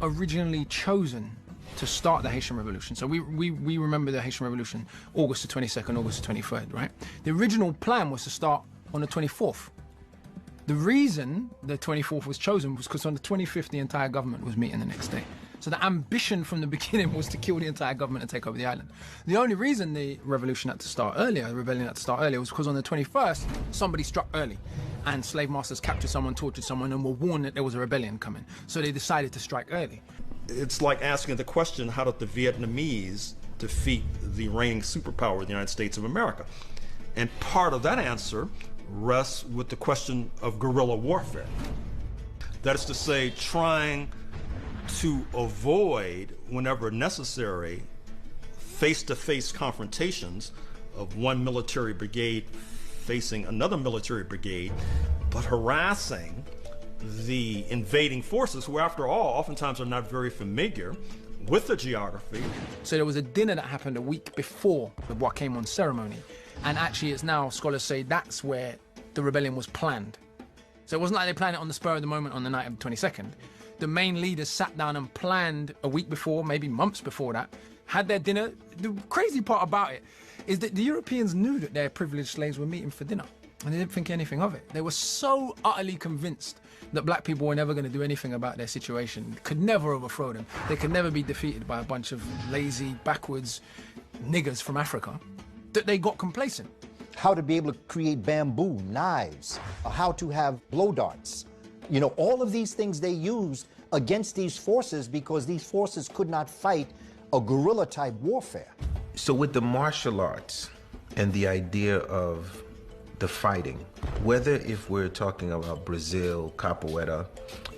originally chosen to start the Haitian Revolution. So we remember the Haitian Revolution, August the 22nd, August the 23rd, right? The original plan was to start on the 24th. The reason the 24th was chosen was because on the 25th, the entire government was meeting the next day. So the ambition from the beginning was to kill the entire government and take over the island. The only reason the revolution had to start earlier, the rebellion had to start earlier, was because on the 21st, somebody struck early. And slave masters captured someone, tortured someone, and were warned that there was a rebellion coming. So they decided to strike early. It's like asking the question, how did the Vietnamese defeat the reigning superpower of the United States of America? And part of that answer rests with the question of guerrilla warfare. That is to say, trying to avoid, whenever necessary, face-to-face confrontations of one military brigade facing another military brigade, but harassing the invading forces, who after all oftentimes are not very familiar with the geography. So there was a dinner that happened a week before the Wakemon ceremony, and actually it's now, scholars say, that's where the rebellion was planned. So it wasn't like they planned it on the spur of the moment on the night of the 22nd. The main leaders sat down and planned a week before, maybe months before that, had their dinner. The crazy part about it is that the Europeans knew that their privileged slaves were meeting for dinner, and they didn't think anything of it. They were so utterly convinced that black people were never going to do anything about their situation, could never overthrow them. They could never be defeated by a bunch of lazy, backwards niggers from Africa, that they got complacent. How to be able to create bamboo, knives, how to have blow darts. You know, all of these things they used against these forces because these forces could not fight a guerrilla-type warfare. So with the martial arts and the idea of the fighting, whether if we're talking about Brazil, capoeira,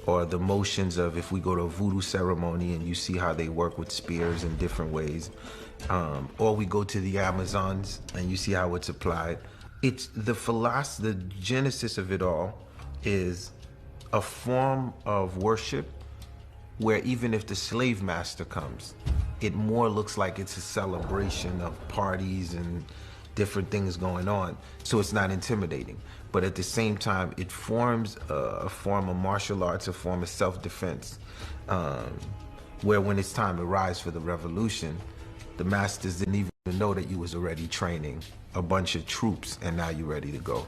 or the motions of if we go to a voodoo ceremony and you see how they work with spears in different ways, or we go to the Amazons and you see how it's applied, it's the philosophy, the genesis of it all is a form of worship where even if the slave master comes, it more looks like it's a celebration of parties and different things going on, so it's not intimidating. But at the same time, it forms a form of martial arts, a form of self-defense, where when it's time to rise for the revolution, the masters didn't even know that you was already training a bunch of troops and now you're ready to go.